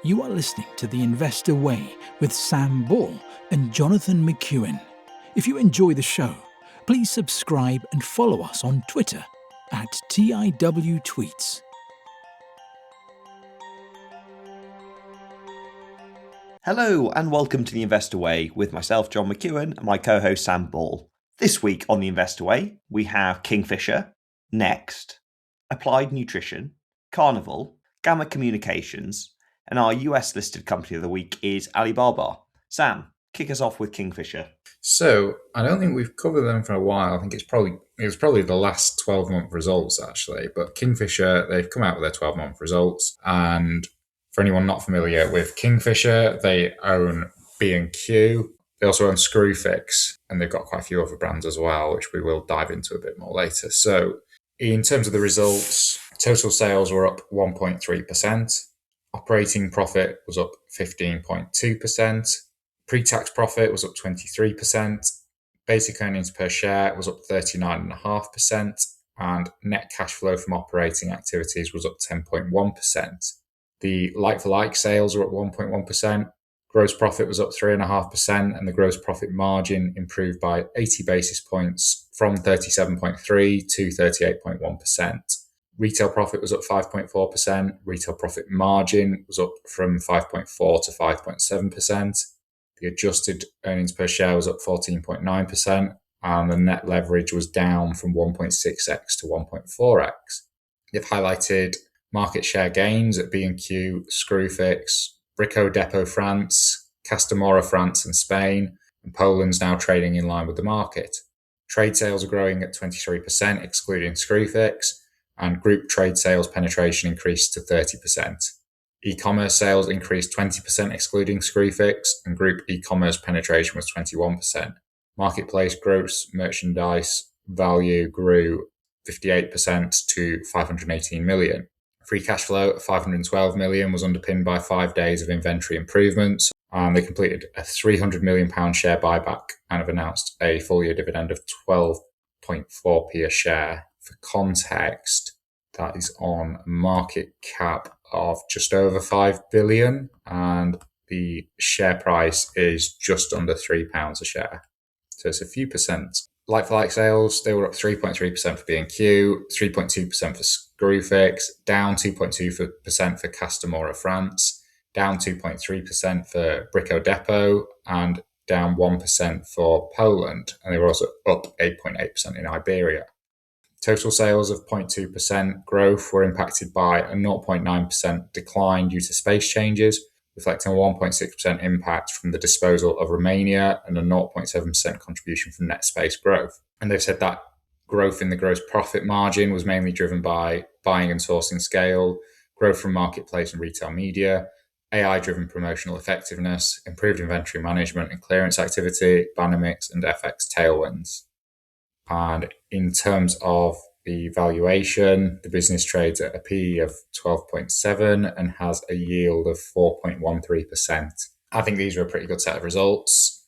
You are listening to The Investor Way with Sam Ball and Jonathan McEwen. If you enjoy the show, please subscribe and follow us on Twitter at TIW Tweets. Hello and welcome to The Investor Way with myself, John McEwen, and my co-host Sam Ball. This week on The Investor Way, we have Kingfisher, Next, Applied Nutrition, Carnival, Gamma Communications, and our US-listed company of the week is Alibaba. Sam, kick us off with Kingfisher. So I don't think we've covered them for a while. I think it was probably the last 12-month results actually. But Kingfisher, they've come out with their 12-month results, and for anyone not familiar with Kingfisher, they own B&Q. They also own Screwfix, and they've got quite a few other brands as well, which we will dive into a bit more later. So in terms of the results, total sales were up 1.3%. Operating profit was up 15.2%. Pre-tax profit was up 23%. Basic earnings per share was up 39.5%. And net cash flow from operating activities was up 10.1%. The like-for-like sales were up 1.1%. Gross profit was up 3.5%, and the gross profit margin improved by 80 basis points from 37.3 to 38.1%. Retail profit was up 5.4%. Retail profit margin was up from 5.4 to 5.7%. The adjusted earnings per share was up 14.9%, and the net leverage was down from 1.6x to 1.4x. They've highlighted market share gains at B&Q, Screwfix, Brico Dépôt France, Castamora France and Spain, and Poland's now trading in line with the market. Trade sales are growing at 23%, excluding Screwfix, and group trade sales penetration increased to 30%. E-commerce sales increased 20%, excluding Screwfix, and group e-commerce penetration was 21%. Marketplace gross merchandise value grew 58% to 518 million. Free cash flow of 512 million was underpinned by 5 days of inventory improvements, and they completed a £300 million share buyback and have announced a full-year dividend of 12.4p a share. For context, that is on a market cap of just over 5 billion, and the share price is just under £3 a share. So it's a few percent. Like-for-like sales, they were up 3.3% for B&Q, 3.2% for Screwfix, down 2.2% for Castamora France, down 2.3% for Brico Dépôt, and down 1% for Poland. And they were also up 8.8% in Iberia. Total sales of 0.2% growth were impacted by a 0.9% decline due to space changes, reflecting a 1.6% impact from the disposal of Romania and a 0.7% contribution from net space growth. And they've said that growth in the gross profit margin was mainly driven by buying and sourcing scale, growth from marketplace and retail media, AI-driven promotional effectiveness, improved inventory management and clearance activity, banner mix and FX tailwinds. And in terms of the valuation, the business trades at a PE of 12.7 and has a yield of 4.13%. I think these are a pretty good set of results.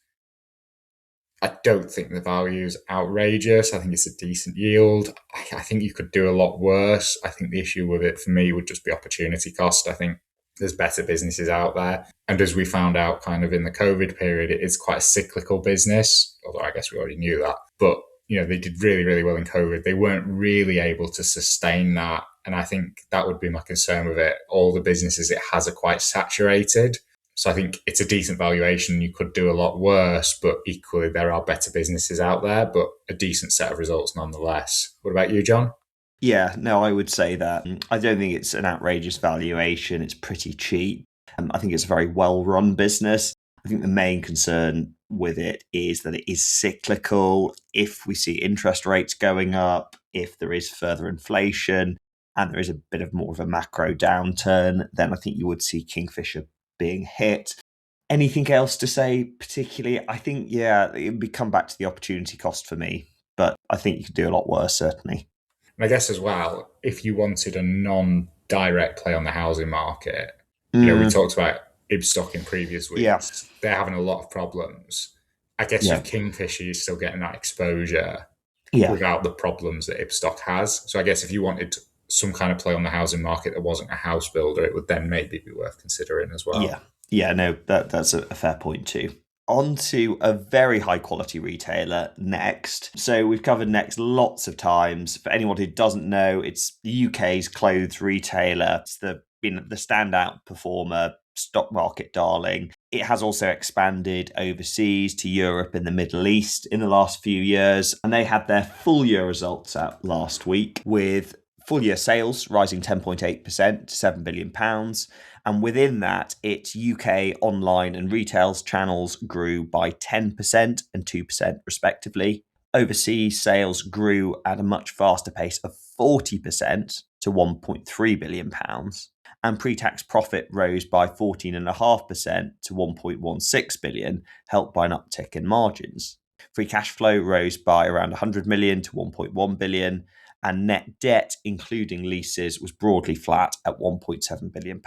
I don't think the value is outrageous. I think it's a decent yield. I think you could do a lot worse. I think the issue with it for me would just be opportunity cost. I think there's better businesses out there. And as we found out kind of in the COVID period, it is quite a cyclical business, although I guess we already knew that. But they did really, really well in COVID. They weren't really able to sustain that. And I think that would be my concern with it. All the businesses it has are quite saturated. So I think it's a decent valuation. You could do a lot worse, but equally there are better businesses out there, but a decent set of results nonetheless. What about you, John? Yeah, no, I would say that. I don't think it's an outrageous valuation. It's pretty cheap. I think it's a very well-run business. I think the main concern with it is that it is cyclical. If we see interest rates going up, if there is further inflation, and there is a bit of more of a macro downturn, then I think you would see Kingfisher being hit. Anything else to say particularly? I think, it would come back to the opportunity cost for me, but I think you could do a lot worse, certainly. And I guess as well, if you wanted a non-direct play on the housing market, we talked about Ibstock in previous weeks. Yeah. They're having a lot of problems. I guess with Kingfisher, you're still getting that exposure without the problems that Ibstock has. So I guess if you wanted some kind of play on the housing market that wasn't a house builder, it would then maybe be worth considering as well. Yeah, no, that's a fair point too. On to a very high quality retailer, Next. So we've covered Next lots of times. For anyone who doesn't know, it's the UK's clothes retailer. It's been the standout performer, stock market darling. It has also expanded overseas to Europe and the Middle East in the last few years. And they had their full year results out last week, with full year sales rising 10.8% to £7 billion. And within that, its UK online and retail channels grew by 10% and 2% respectively. Overseas sales grew at a much faster pace of 40% to £1.3 billion. And pre-tax profit rose by 14.5% to £1.16 billion, helped by an uptick in margins. Free cash flow rose by around 100 million to 1.1 billion, and net debt, including leases, was broadly flat at £1.7 billion.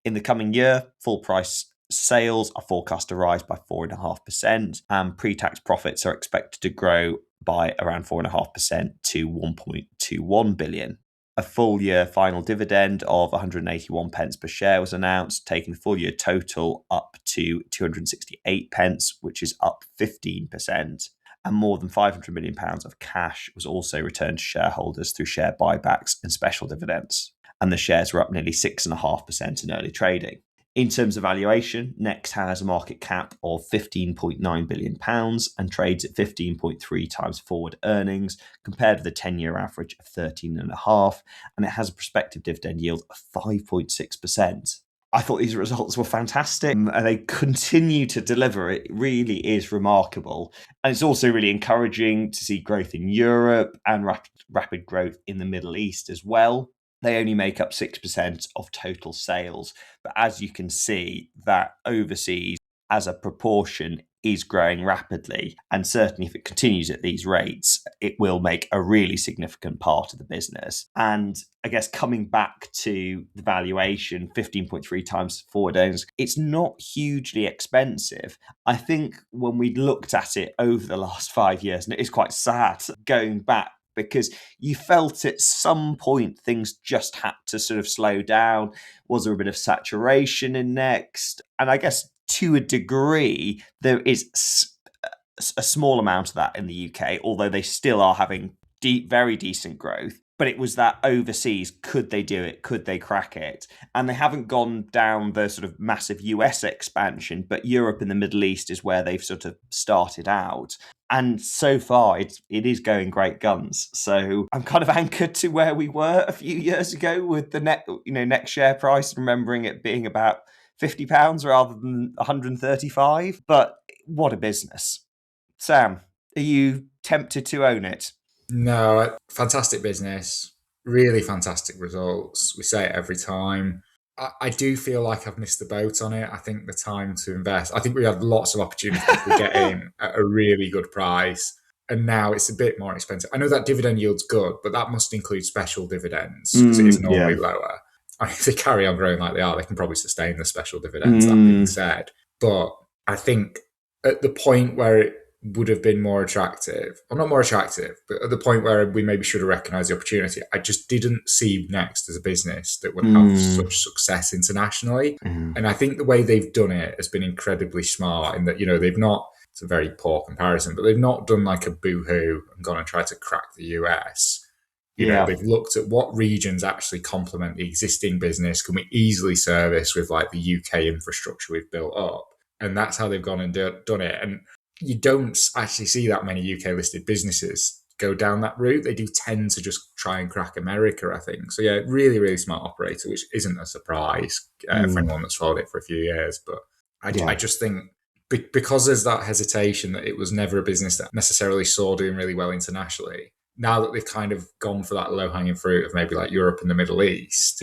In the coming year, full price sales are forecast to rise by 4.5%, and pre-tax profits are expected to grow by around 4.5% to 1.21 billion. A full year final dividend of 181 pence per share was announced, taking the full year total up to 268 pence, which is up 15%. And more than £500 million of cash was also returned to shareholders through share buybacks and special dividends. And the shares were up nearly 6.5% in early trading. In terms of valuation, Next has a market cap of £15.9 billion and trades at 15.3 times forward earnings, compared with the 10-year average of 13.5, and it has a prospective dividend yield of 5.6%. I thought these results were fantastic, and they continue to deliver. It really is remarkable. And it's also really encouraging to see growth in Europe and rapid growth in the Middle East as well. They only make up 6% of total sales. But as you can see, that overseas as a proportion is growing rapidly. And certainly if it continues at these rates, it will make a really significant part of the business. And I guess coming back to the valuation, 15.3 times forward earnings, it's not hugely expensive. I think when we looked at it over the last 5 years, and it is quite sad going back, because you felt at some point things just had to sort of slow down. Was there a bit of saturation in Next? And I guess to a degree, there is a small amount of that in the UK, although they still are having very decent growth. But it was that overseas, could they do it? Could they crack it? And they haven't gone down the sort of massive US expansion, but Europe and the Middle East is where they've sort of started out. And so far, it is going great guns. So I'm kind of anchored to where we were a few years ago with the Next share price, remembering it being about £50 rather than 135. But what a business. Sam, are you tempted to own it? No, fantastic business, really fantastic results. We say it every time. I do feel like I've missed the boat on it. I think the time to invest, I think we had lots of opportunities to get in at a really good price. And now it's a bit more expensive. I know that dividend yield's good, but that must include special dividends because it is normally lower. If they carry on growing like they are, they can probably sustain the special dividends, that being said. But I think at the point where it would have been more attractive, or not more attractive, but at the point where we maybe should have recognised the opportunity, I just didn't see Next as a business that would have such success internationally. And I think the way they've done it has been incredibly smart in that, they've not, it's a very poor comparison, but they've not done like a boohoo and gone and tried to crack the US. They've looked at what regions actually complement the existing business. Can we easily service with like the UK infrastructure we've built up? And that's how they've gone and done it. And you don't actually see that many UK listed businesses go down that route. They do tend to just try and crack America, I think. So yeah, really, really smart operator, which isn't a surprise for anyone that's followed it for a few years. But I just think because there's that hesitation that it was never a business that necessarily saw doing really well internationally, now that they've kind of gone for that low-hanging fruit of maybe like Europe and the Middle East,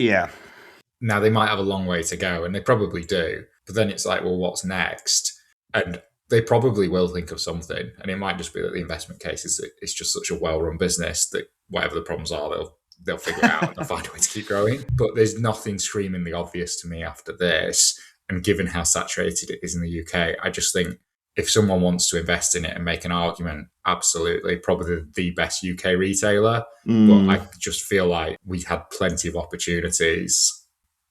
now they might have a long way to go, and they probably do. But then it's like, well, what's next? And they probably will think of something, and it might just be that the investment case is it's just such a well-run business that whatever the problems are, they'll figure it out and they'll find a way to keep growing. But there's nothing screamingly obvious to me after this, and given how saturated it is in the UK, I just think if someone wants to invest in it and make an argument, absolutely, probably the best UK retailer. But I just feel like we had plenty of opportunities.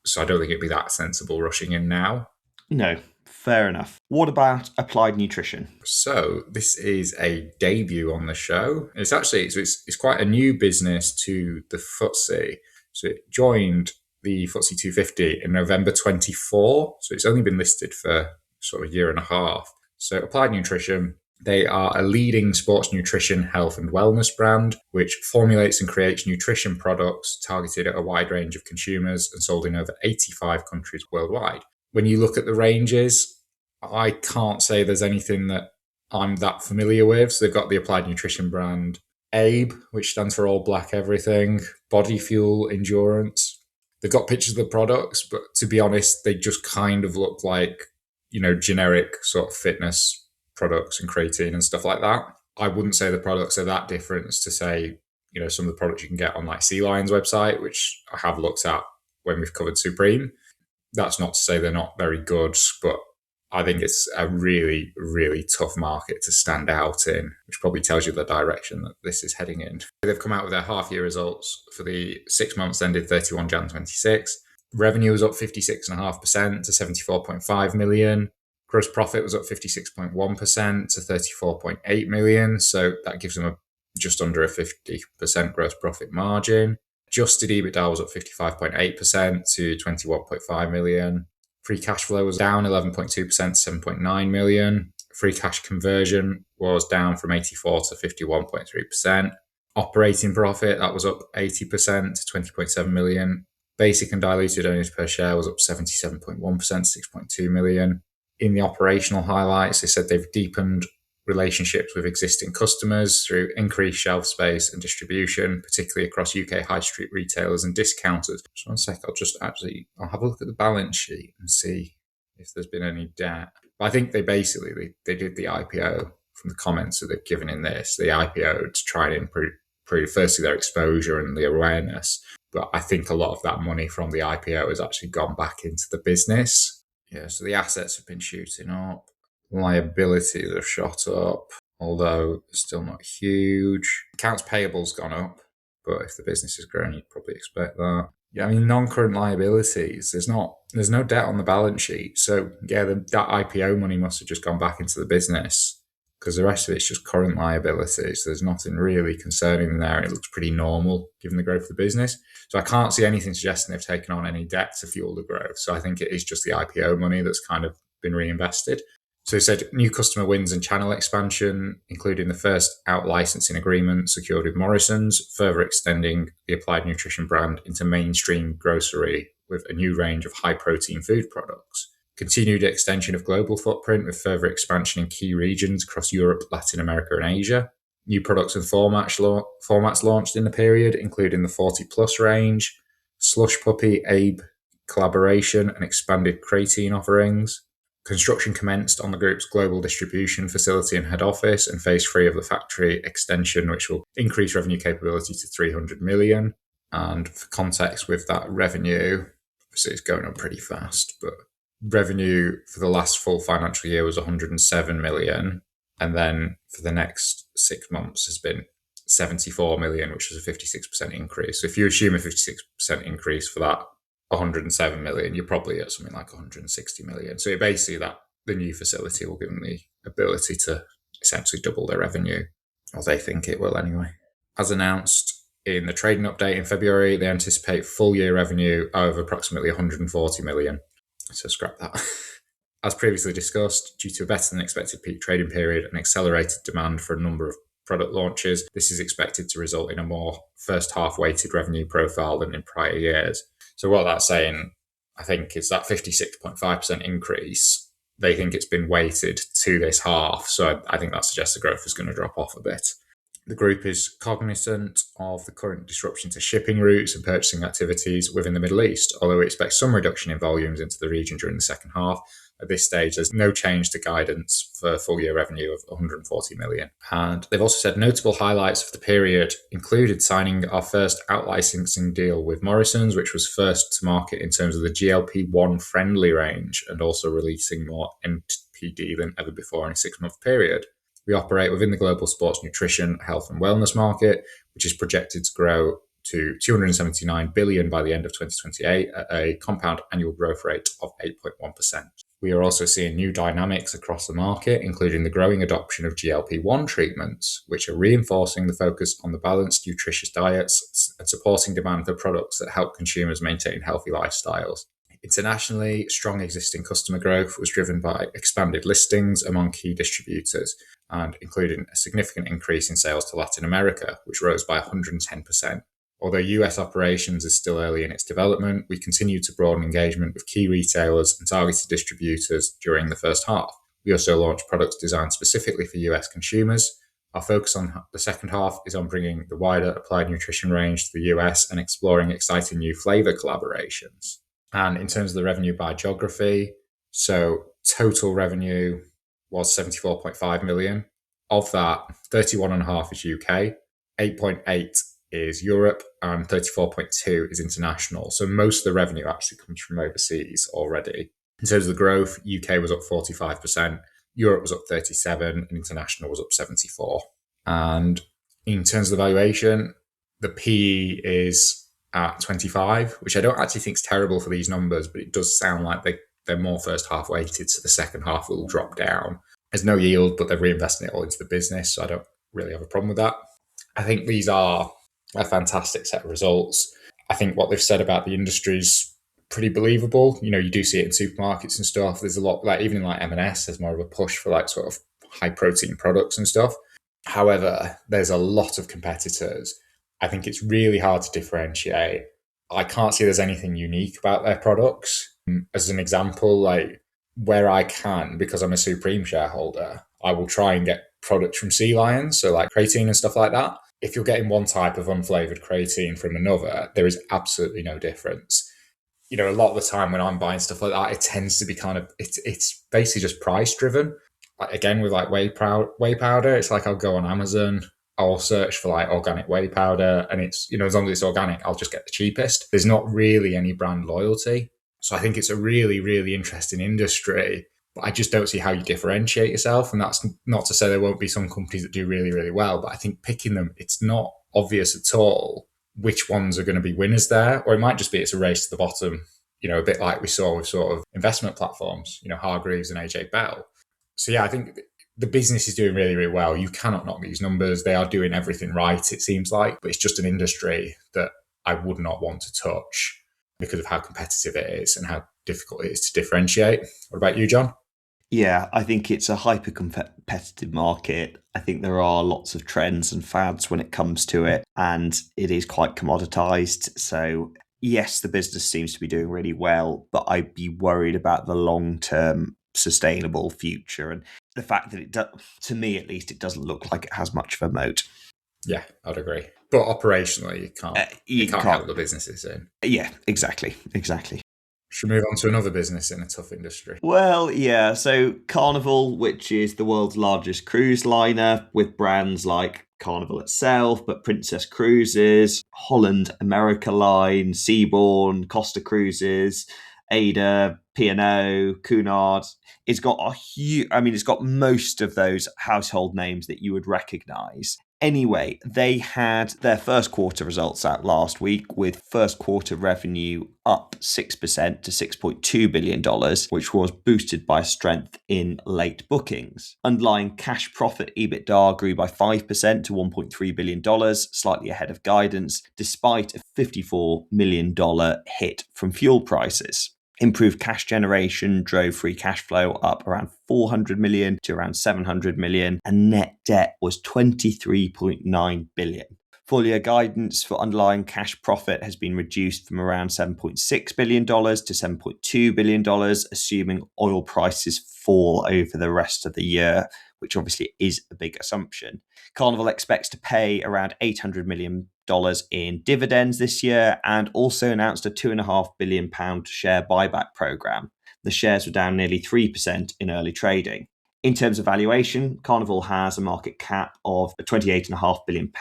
So I don't think it'd be that sensible rushing in now. No, fair enough. What about Applied Nutrition? So this is a debut on the show. It's actually it's quite a new business to the FTSE. So it joined the FTSE 250 in November 24. So it's only been listed for sort of a year and a half. So Applied Nutrition, they are a leading sports nutrition, health and wellness brand, which formulates and creates nutrition products targeted at a wide range of consumers and sold in over 85 countries worldwide. When you look at the ranges, I can't say there's anything that I'm that familiar with. So they've got the Applied Nutrition brand, ABE, which stands for All Black Everything, Body Fuel Endurance. They've got pictures of the products, but to be honest, they just kind of look like, generic sort of fitness products and creatine and stuff like that. I wouldn't say the products are that different as to say, some of the products you can get on like Sea Lion's website, which I have looked at when we've covered Supreme. That's not to say they're not very good, but I think it's a really, really tough market to stand out in, which probably tells you the direction that this is heading in. They've come out with their half-year results for the 6 months ended 31 Jan 26. Revenue was up 56.5% to 74.5 million. Gross profit was up 56.1% to 34.8 million. So that gives them just under a 50% gross profit margin. Adjusted EBITDA was up 55.8% to 21.5 million. Free cash flow was down 11.2% to 7.9 million. Free cash conversion was down from 84 to 51.3%. Operating profit, that was up 80% to 20.7 million. Basic and diluted earnings per share was up 77.1% to 6.2 million. In the operational highlights, they said they've deepened relationships with existing customers through increased shelf space and distribution, particularly across UK high street retailers and discounters. Just one sec, I'll have a look at the balance sheet and see if there's been any debt. But I think they did the IPO from the comments that they've given in this, the IPO to try and improve firstly their exposure and the awareness. But I think a lot of that money from the IPO has actually gone back into the business. Yeah, so the assets have been shooting up. Liabilities have shot up, although still not huge. Accounts payable's gone up, but if the business is growing, you'd probably expect that. Yeah, I mean, non-current liabilities, there's no debt on the balance sheet. So yeah, that IPO money must have just gone back into the business because the rest of it's just current liabilities. There's nothing really concerning there. It looks pretty normal given the growth of the business. So I can't see anything suggesting they've taken on any debt to fuel the growth. So I think it is just the IPO money that's kind of been reinvested. So he said new customer wins and channel expansion, including the first out-licensing agreement secured with Morrison's, further extending the Applied Nutrition brand into mainstream grocery with a new range of high-protein food products. Continued extension of global footprint with further expansion in key regions across Europe, Latin America and Asia. New products and formats launched in the period, including the 40-plus range, Slush Puppy, ABE collaboration and expanded creatine offerings. Construction commenced on the group's global distribution facility and head office and phase 3 of the factory extension, which will increase revenue capability to 300 million. And for context with that revenue, obviously it's going up pretty fast, but revenue for the last full financial year was 107 million. And then for the next 6 months has been 74 million, which is a 56% increase. So if you assume a 56% increase for that 107 million, you're probably at something like 160 million. So basically that the new facility will give them the ability to essentially double their revenue, or they think it will anyway. As announced in the trading update in February, they anticipate full year revenue of approximately 140 million. So scrap that. As previously discussed, due to a better than expected peak trading period and accelerated demand for a number of product launches, this is expected to result in a more first half weighted revenue profile than in prior years. So what that's saying, I think, is that 56.5% increase, they think it's been weighted to this half. So I think that suggests the growth is going to drop off a bit. The group is cognizant of the current disruption to shipping routes and purchasing activities within the Middle East, although we expect some reduction in volumes into the region during the second half. At this stage, there's no change to guidance for full year revenue of 140 million. And they've also said notable highlights of the period included signing our first out-licensing deal with Morrison's, which was first to market in terms of the GLP-1 friendly range, and also releasing more NPD than ever before in a 6-month period. We operate within the global sports nutrition, health and wellness market, which is projected to grow to $279 billion by the end of 2028 at a compound annual growth rate of 8.1%. We are also seeing new dynamics across the market, including the growing adoption of GLP-1 treatments, which are reinforcing the focus on the balanced, nutritious diets and supporting demand for products that help consumers maintain healthy lifestyles. Internationally, strong existing customer growth was driven by expanded listings among key distributors and including a significant increase in sales to Latin America, which rose by 110%. Although US operations is still early in its development, we continue to broaden engagement with key retailers and targeted distributors during the first half. We also launched products designed specifically for US consumers. Our focus on the second half is on bringing the wider applied nutrition range to the US and exploring exciting new flavor collaborations. And in terms of the revenue by geography, so total revenue was 74.5 million. Of that, 31.5 is UK, 8.8 is Europe, and 34.2 is international. So most of the revenue actually comes from overseas already. In terms of the growth, UK was up 45%, Europe was up 37%, and international was up 74%. And in terms of the valuation, the PE is at 25, which I don't actually think is terrible for these numbers, but it does sound like they're more first half weighted, so the second half will drop down. There's no yield, but they're reinvesting it all into the business, so I don't really have a problem with that. I think these are a fantastic set of results. I think what they've said about the industry is pretty believable. You know, you do see it in supermarkets and stuff. There's a lot, like even in like M&S, there's more of a push for like sort of high protein products and stuff. However, there's a lot of competitors. I think it's really hard to differentiate. I can't see there's anything unique about their products. As an example, like where I can, because I'm a Supreme shareholder, I will try and get products from Sea Lions, so like creatine and stuff like that. If you're getting one type of unflavored creatine from another, there is absolutely no difference. You know, a lot of the time when I'm buying stuff like that, it tends to be kind of, it's basically just price driven. Like, again, with like whey powder, it's like I'll go on Amazon, I'll search for like organic whey powder, and it's, you know, as long as it's organic, I'll just get the cheapest. There's not really any brand loyalty. So I think it's a really, really interesting industry. But I just don't see how you differentiate yourself. And that's not to say there won't be some companies that do really, really well, but I think picking them, it's not obvious at all which ones are going to be winners there. Or it might just be it's a race to the bottom, you know, a bit like we saw with sort of investment platforms, you know, Hargreaves and AJ Bell. So yeah, I think the business is doing really, really well. You cannot knock these numbers. They are doing everything right, it seems like, but it's just an industry that I would not want to touch because of how competitive it is and how difficult it is to differentiate. What about you, John? Yeah, I think it's a hyper competitive market. I think there are lots of trends and fads when it comes to it, and it is quite commoditized. So, yes, the business seems to be doing really well, but I'd be worried about the long-term sustainable future and the fact that it does, to me at least, it doesn't look like it has much of a moat. Yeah, I'd agree. But operationally, you can't help the businesses in. Yeah, exactly. Should we move on to another business in a tough industry? Well, yeah. So Carnival, which is the world's largest cruise liner with brands like Carnival itself, but Princess Cruises, Holland America Line, Seabourn, Costa Cruises, Ada, P&O, Cunard. It's got it's got most of those household names that you would recognize. Anyway, they had their first quarter results out last week with first quarter revenue up 6% to $6.2 billion, which was boosted by strength in late bookings. Underlying cash profit EBITDA grew by 5% to $1.3 billion, slightly ahead of guidance, despite a $54 million hit from fuel prices. Improved cash generation drove free cash flow up around 400 million to around 700 million, and net debt was 23.9 billion. Full year guidance for underlying cash profit has been reduced from around $7.6 billion to $7.2 billion, assuming oil prices fall over the rest of the year, which obviously is a big assumption. Carnival expects to pay around $800 million in dividends this year and also announced a £2.5 billion share buyback programme. The shares were down nearly 3% in early trading. In terms of valuation, Carnival has a market cap of £28.5 billion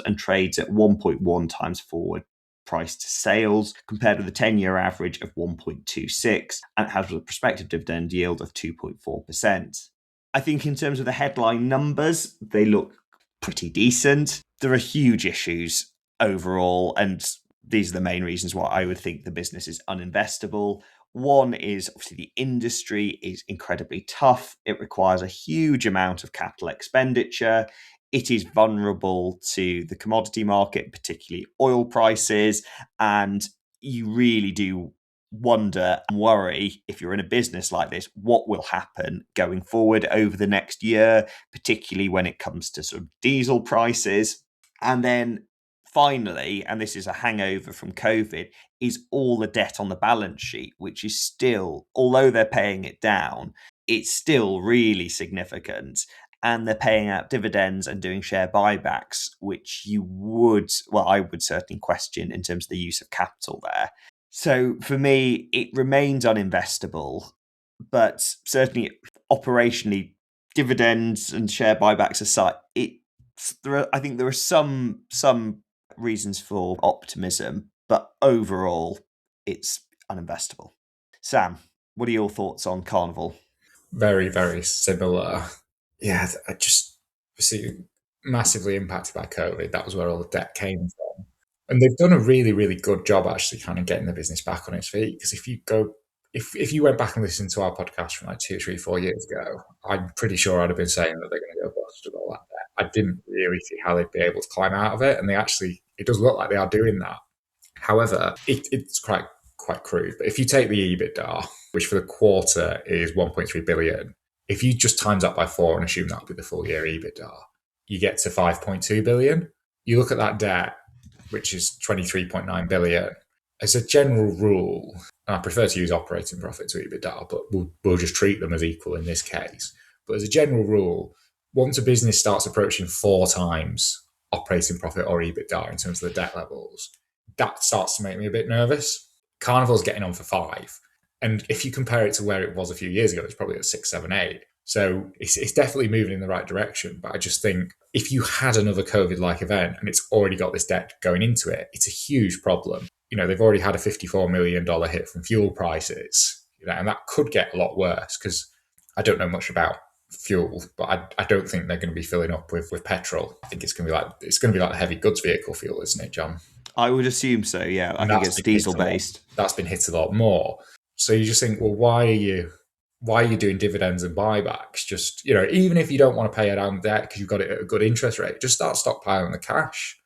and trades at 1.1 times forward price to sales, compared with a 10-year average of 1.26, and it has a prospective dividend yield of 2.4%. I think in terms of the headline numbers, they look pretty decent. There are huge issues overall, and these are the main reasons why I would think the business is uninvestable. One is obviously the industry is incredibly tough. It requires a huge amount of capital expenditure. It is vulnerable to the commodity market, particularly oil prices, and you really do wonder and worry, if you're in a business like this, what will happen going forward over the next year, particularly when it comes to sort of diesel prices. And then finally, and this is a hangover from COVID, is all the debt on the balance sheet, which is still, although they're paying it down, it's still really significant. And they're paying out dividends and doing share buybacks, which I would certainly question in terms of the use of capital there. So for me, it remains uninvestable, but certainly operationally, dividends and share buybacks aside, I think there are some reasons for optimism, but overall, it's uninvestable. Sam, what are your thoughts on Carnival? Very, very similar. Yeah, I just see massively impacted by COVID. That was where all the debt came from. And they've done a really, really good job actually kind of getting the business back on its feet. Because if you went back and listened to our podcast from like 2, 3, 4 years ago, I'm pretty sure I'd have been saying that they're going to go bust and all that debt. I didn't really see how they'd be able to climb out of it. And it does look like they are doing that. However, it's quite crude. But if you take the EBITDA, which for the quarter is 1.3 billion, if you just times that by 4 and assume that would be the full year EBITDA, you get to 5.2 billion. You look at that debt, which is 23.9 billion. As a general rule, and I prefer to use operating profit to EBITDA, but we'll just treat them as equal in this case. But as a general rule, once a business starts approaching 4 times operating profit or EBITDA in terms of the debt levels, that starts to make me a bit nervous. Carnival's getting on for 5. And if you compare it to where it was a few years ago, it's probably at 6, 7, 8. So it's definitely moving in the right direction. But I just think if you had another COVID-like event and it's already got this debt going into it, it's a huge problem. They've already had a $54 million hit from fuel prices, and that could get a lot worse because I don't know much about fuel, but I don't think they're going to be filling up with petrol. I think it's going to be like the heavy goods vehicle fuel, isn't it, John? I would assume so, yeah. I think it's diesel-based. That's been hit a lot more. So you just think, well, why are you doing dividends and buybacks? Just, even if you don't want to pay down debt because you've got it at a good interest rate, just start stockpiling the cash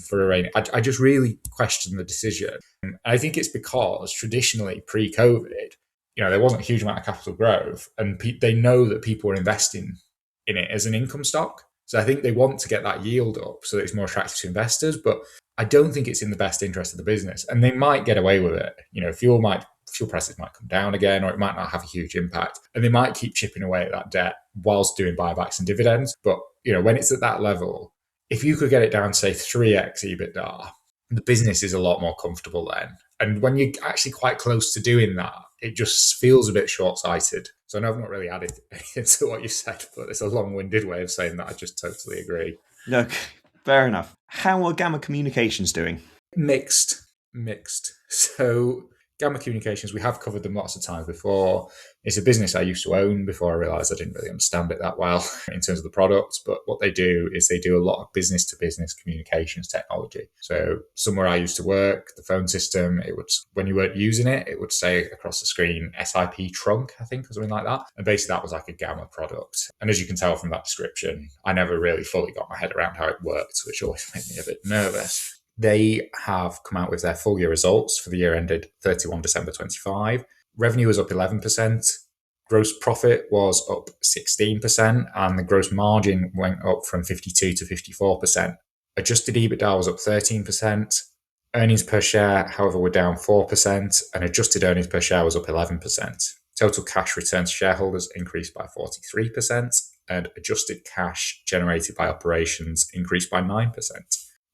for a rainy. I just really question the decision. And I think it's because traditionally pre-COVID, there wasn't a huge amount of capital growth, and they know that people are investing in it as an income stock. So I think they want to get that yield up so that it's more attractive to investors. But I don't think it's in the best interest of the business, and they might get away with it. Fuel prices might come down again, or it might not have a huge impact, and they might keep chipping away at that debt whilst doing buybacks and dividends. But when it's at that level, if you could get it down to say 3x EBITDA, the business is a lot more comfortable then. And when you're actually quite close to doing that, it just feels a bit short-sighted. So I know I've not really added anything to what you said, but it's a long-winded way of saying that I just totally agree. Look, fair enough. How are Gamma Communications doing? Mixed. So Gamma Communications, we have covered them lots of times before. It's a business I used to own before I realised I didn't really understand it that well in terms of the products. But what they do is they do a lot of business-to-business communications technology. So somewhere I used to work, the phone system, when you weren't using it, it would say across the screen SIP trunk, I think, or something like that. And basically that was like a Gamma product. And as you can tell from that description, I never really fully got my head around how it worked, which always made me a bit nervous. They have come out with their full year results for the year ended 31 December 25. Revenue was up 11%. Gross profit was up 16%, and the gross margin went up from 52 to 54%. Adjusted EBITDA was up 13%. Earnings per share, however, were down 4%, and adjusted earnings per share was up 11%. Total cash return to shareholders increased by 43%, and adjusted cash generated by operations increased by 9%.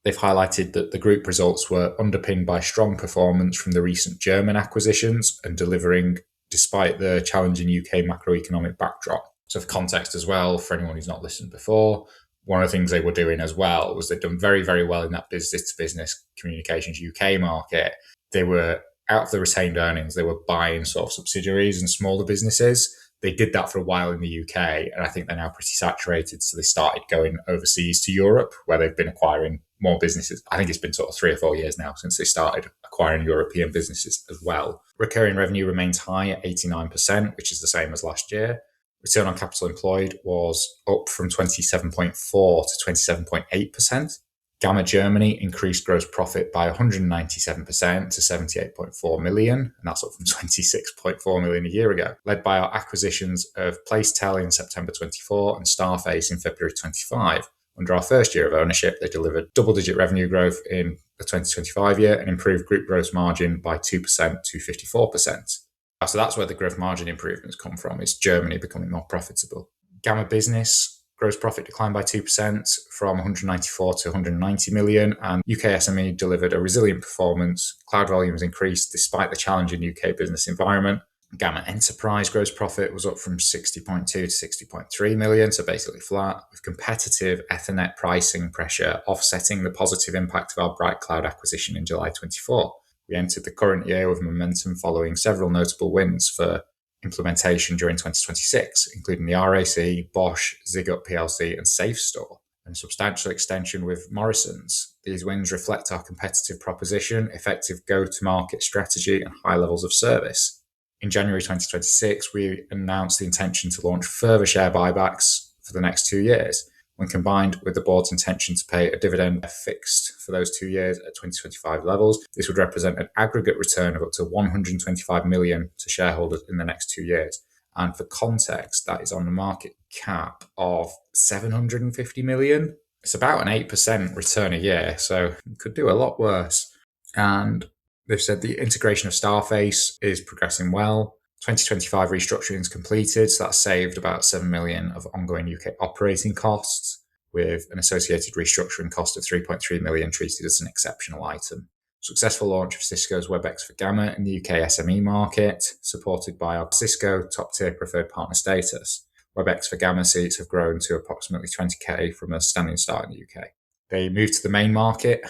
They've highlighted that the group results were underpinned by strong performance from the recent German acquisitions and delivering despite the challenging UK macroeconomic backdrop. So for context as well, for anyone who's not listened before, one of the things they were doing as well was they'd done very, very well in that business-to-business communications UK market. They were, out of the retained earnings, they were buying sort of subsidiaries and smaller businesses. They did that for a while in the UK, and I think they're now pretty saturated. So they started going overseas to Europe, where they've been acquiring more businesses. I think it's been sort of 3 or 4 years now since they started acquiring European businesses as well. Recurring revenue remains high at 89%, which is the same as last year. Return on capital employed was up from 27.4 to 27.8%. Gamma Germany increased gross profit by 197% to 78.4 million, and that's up from 26.4 million a year ago, led by our acquisitions of Placetel in September 24 and Starface in February 25. Under our first year of ownership, they delivered double-digit revenue growth in the 2025 year and improved group gross margin by 2% to 54%. So that's where the gross margin improvements come from, is Germany becoming more profitable. Gamma Business gross profit declined by 2% from 194 to 190 million, and UK SME delivered a resilient performance. Cloud volumes increased despite the challenging UK business environment. Gamma Enterprise gross profit was up from 60.2 to 60.3 million, so basically flat, with competitive Ethernet pricing pressure offsetting the positive impact of our Bright Cloud acquisition in July 24. We entered the current year with momentum following several notable wins for implementation during 2026, including the RAC, Bosch, Zigut PLC, and SafeStore, and a substantial extension with Morrison's. These wins reflect our competitive proposition, effective go-to-market strategy, and high levels of service. In January 2026, we announced the intention to launch further share buybacks for the next 2 years. When combined with the board's intention to pay a dividend fixed for those 2 years at 2025 levels, this would represent an aggregate return of up to 125 million to shareholders in the next 2 years. And for context, that is on a market cap of 750 million. It's about an 8% return a year, so it could do a lot worse. And they've said the integration of Starface is progressing well. 2025 restructuring is completed, so that's saved about 7 million of ongoing UK operating costs, with an associated restructuring cost of 3.3 million treated as an exceptional item. Successful launch of Cisco's WebEx for Gamma in the UK SME market, supported by our Cisco top-tier preferred partner status. WebEx for Gamma seats have grown to approximately 20k from a standing start in the UK. They moved to the main market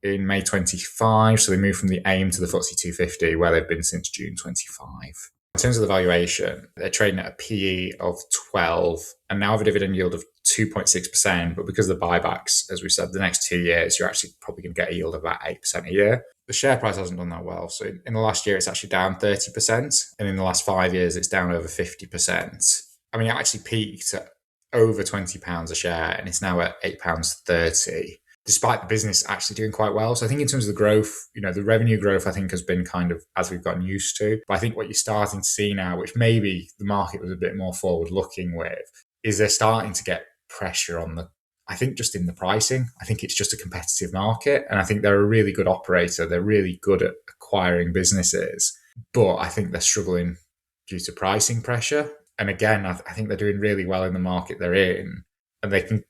in May 25, so they moved from the AIM to the FTSE 250, where they've been since June 25. In terms of the valuation, they're trading at a PE of 12 and now have a dividend yield of 2.6%. But because of the buybacks, as we said, the next 2 years, you're actually probably going to get a yield of about 8% a year. The share price hasn't done that well. So in the last year, it's actually down 30%. And in the last 5 years, it's down over 50%. I mean, it actually peaked at over £20 a share and it's now at £8.30. Despite the business actually doing quite well. So I think in terms of the growth, the revenue growth, I think has been kind of as we've gotten used to. But I think what you're starting to see now, which maybe the market was a bit more forward looking with, is they're starting to get pressure on I think just in the pricing. I think it's just a competitive market. And I think they're a really good operator. They're really good at acquiring businesses. But I think they're struggling due to pricing pressure. And again, I think they're doing really well in the market they're in. And they can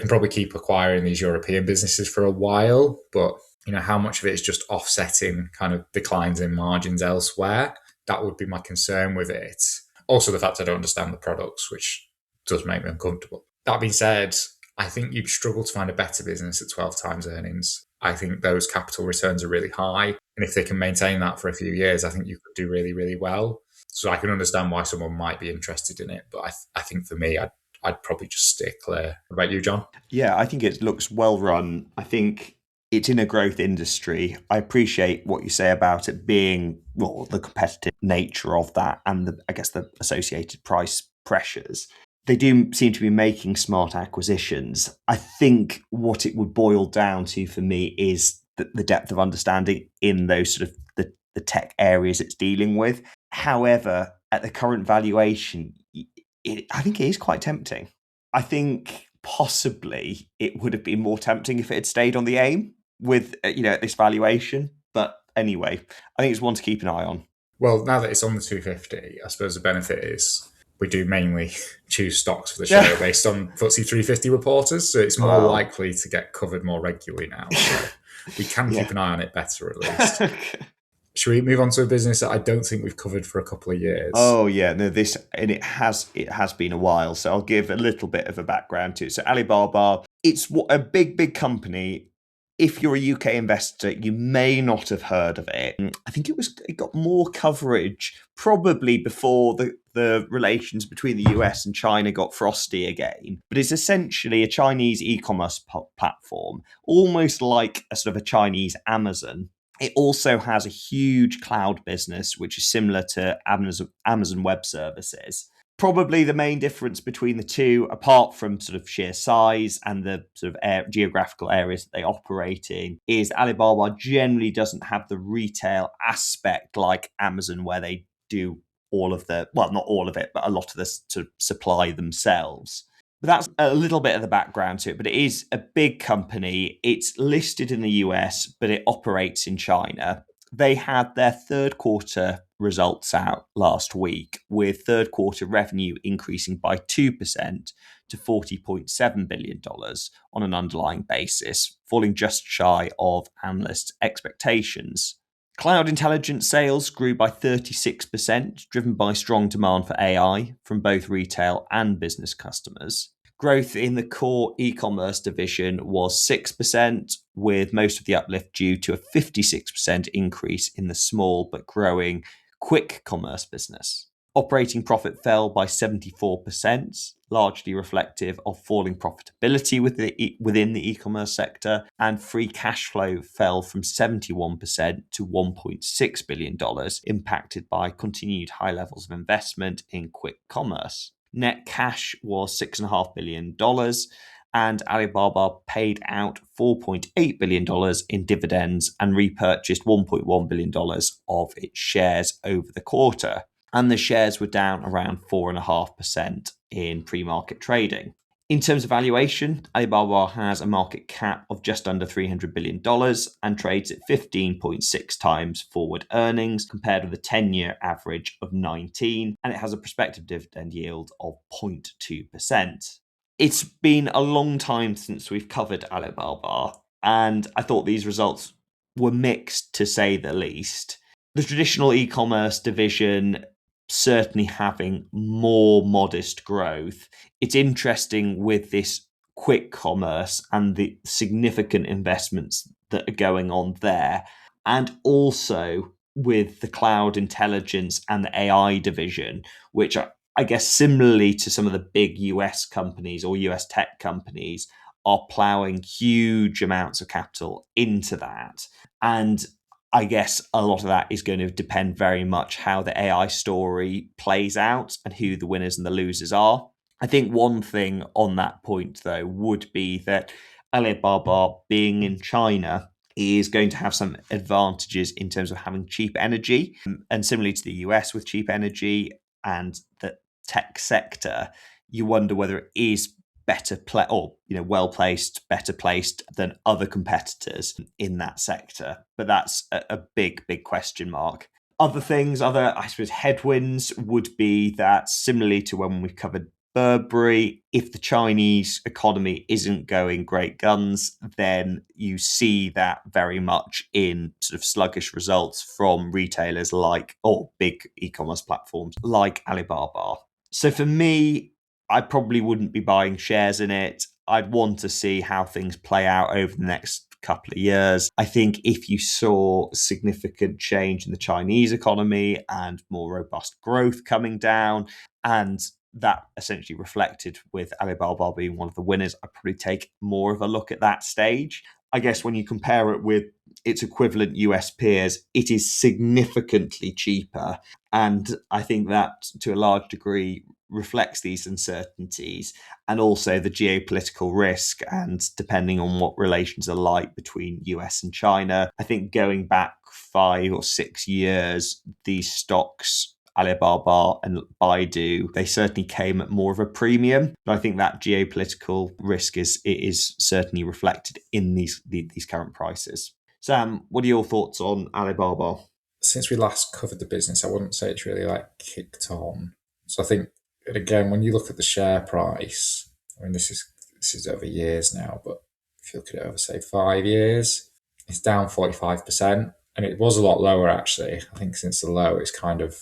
probably keep acquiring these European businesses for a while, but how much of it is just offsetting kind of declines in margins elsewhere? That would be my concern with it. Also, the fact I don't understand the products, which does make me uncomfortable. That being said, I think you'd struggle to find a better business at 12 times earnings. I think those capital returns are really high, and if they can maintain that for a few years, I think you could do really, really well. So I can understand why someone might be interested in it, but I think for me, I'd probably just stay clear. What about you, John? Yeah, I think it looks well run. I think it's in a growth industry. I appreciate what you say about it being, the competitive nature of that and the associated price pressures. They do seem to be making smart acquisitions. I think what it would boil down to for me is the depth of understanding in those sort of the tech areas it's dealing with. However, at the current valuation, I think it is quite tempting. I think possibly it would have been more tempting if it had stayed on the AIM with, at this valuation. But anyway, I think it's one to keep an eye on. Well, now that it's on the 250, I suppose the benefit is we do mainly choose stocks for the show based on FTSE 350 reporters. So it's more likely to get covered more regularly now. So we can keep an eye on it better at least. Should we move on to a business that I don't think we've covered for a couple of years? Oh yeah, no, it has been a while. So I'll give a little bit of a background to it. So Alibaba It's a big company. If you're a UK investor, you may not have heard of it. I think it got more coverage probably before the relations between the US and China got frosty again. But it's essentially a Chinese e-commerce platform, almost like a sort of a Chinese Amazon. It also has a huge cloud business, which is similar to Amazon Web Services. Probably the main difference between the two, apart from sort of sheer size and the sort of geographical areas that they operate in, is Alibaba generally doesn't have the retail aspect like Amazon, where they do all of the, well, not all of it, but a lot of the sort of supply themselves. But that's a little bit of the background to it. But it is a big company. It's listed in the US, but it operates in China. They had their third quarter results out last week, with third quarter revenue increasing by 2% to $40.7 billion on an underlying basis, falling just shy of analysts' expectations. Cloud intelligence sales grew by 36%, driven by strong demand for AI from both retail and business customers. Growth in the core e-commerce division was 6%, with most of the uplift due to a 56% increase in the small but growing quick commerce business. Operating profit fell by 74%, largely reflective of falling profitability within the e-commerce sector, and free cash flow fell from 71% to $1.6 billion, impacted by continued high levels of investment in quick commerce. Net cash was $6.5 billion, and Alibaba paid out $4.8 billion in dividends and repurchased $1.1 billion of its shares over the quarter. And the shares were down around 4.5% in pre-market trading. In terms of valuation, Alibaba has a market cap of just under $300 billion and trades at 15.6 times forward earnings, compared with a 10-year average of 19, and it has a prospective dividend yield of 0.2%. It's been a long time since we've covered Alibaba, and I thought these results were mixed, to say the least. The traditional e-commerce division certainly having more modest growth. It's interesting with this quick commerce and the significant investments that are going on there, and also with the cloud intelligence and the AI division, which are, I guess, similarly to some of the big US companies or US tech companies, are plowing huge amounts of capital into that. And I guess a lot of that is going to depend very much how the AI story plays out and who the winners and the losers are. I think one thing on that point, though, would be that Alibaba, being in China, is going to have some advantages in terms of having cheap energy. And similarly to the US with cheap energy and the tech sector, you wonder whether it is well placed, better placed than other competitors in that sector. But that's a big question mark. Other things, I suppose, headwinds would be that, similarly to when we covered Burberry, if the Chinese economy isn't going great guns, then you see that very much in sort of sluggish results from retailers or big e-commerce platforms like Alibaba. So for me, I probably wouldn't be buying shares in it. I'd want to see how things play out over the next couple of years. I think if you saw significant change in the Chinese economy and more robust growth coming down, and that essentially reflected with Alibaba being one of the winners, I'd probably take more of a look at that stage. I guess when you compare it with its equivalent US peers, it is significantly cheaper. And I think that, to a large degree, reflects these uncertainties and also the geopolitical risk, and depending on what relations are like between US and China. I think going back 5 or 6 years, these stocks, Alibaba and Baidu, they certainly came at more of a premium. But I think that geopolitical risk is certainly reflected in these current prices. Sam, what are your thoughts on Alibaba? Since we last covered the business, I wouldn't say it's really kicked on. So I think, again, when you look at the share price, I mean, this is over years now, but if you look at it over, say, 5 years, it's down 45%. And it was a lot lower, actually. I think since the low, it's kind of,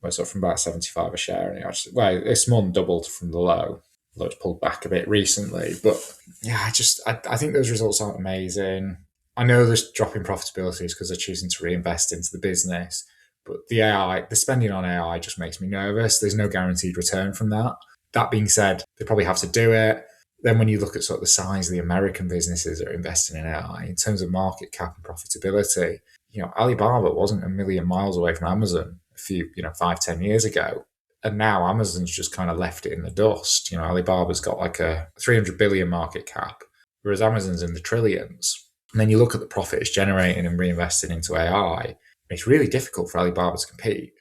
from about 75 a share. And this month doubled from the low. although it's pulled back a bit recently. But yeah, I think those results aren't amazing. I know there's dropping profitability because they're choosing to reinvest into the business, but the spending on AI just makes me nervous. There's no guaranteed return from that. That being said, they probably have to do it. Then when you look at sort of the size of the American businesses that are investing in AI, in terms of market cap and profitability, Alibaba wasn't a million miles away from Amazon a few, 5, 10 years ago. And now Amazon's just kind of left it in the dust. Alibaba's got like a 300 billion market cap, whereas Amazon's in the trillions. And then you look at the profit it's generating and reinvesting into AI, it's really difficult for Alibaba to compete.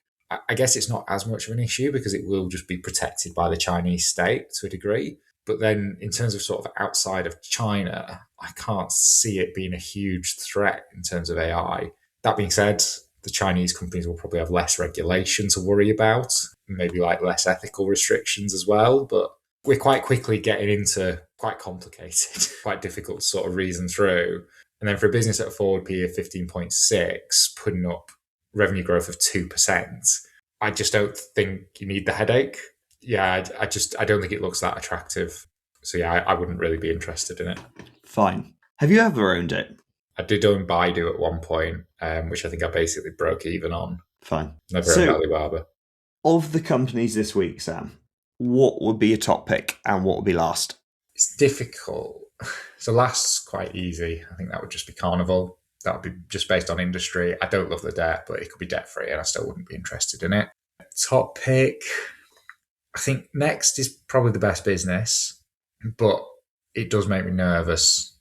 I guess it's not as much of an issue because it will just be protected by the Chinese state to a degree. But then in terms of sort of outside of China, I can't see it being a huge threat in terms of AI. That being said, the Chinese companies will probably have less regulation to worry about, maybe like less ethical restrictions as well. But we're quite quickly getting into quite complicated, quite difficult to sort of reason through. And then for a business at a forward PE of 15.6, putting up revenue growth of 2%, I just don't think you need the headache. Yeah, I don't think it looks that attractive. So yeah, I wouldn't really be interested in it. Fine. Have you ever owned it? I did own Baidu at one point, which I think I basically broke even on. Fine. Never owned Alibaba. Of the companies this week, Sam, what would be your top pick and what would be last? It's difficult. So last's quite easy. I think that would just be Carnival. That would be just based on industry. I don't love the debt, but it could be debt-free and I still wouldn't be interested in it. Top pick, I think Next is probably the best business, but it does make me nervous.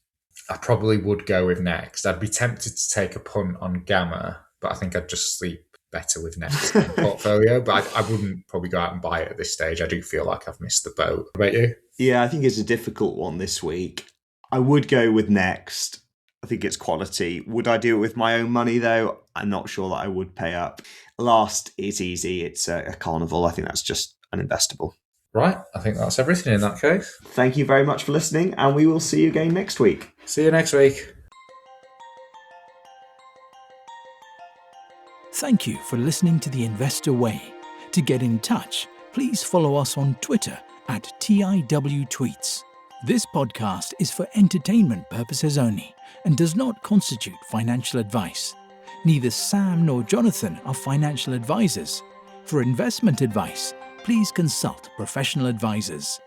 I probably would go with Next. I'd be tempted to take a punt on Gamma, but I think I'd just sleep better with Next in the portfolio. But I wouldn't probably go out and buy it at this stage. I do feel like I've missed the boat. What about you? Yeah, I think it's a difficult one this week. I would go with Next. I think it's quality. Would I do it with my own money, though? I'm not sure that I would pay up. Last is easy. It's a Carnival. I think that's just uninvestable. Right. I think that's everything in that case. Thank you very much for listening, and we will see you again next week. See you next week. Thank you for listening to The Investor Way. To get in touch, please follow us on Twitter at TIWTweets. This podcast is for entertainment purposes only and does not constitute financial advice. Neither Sam nor Jonathan are financial advisors. For investment advice, please consult professional advisors.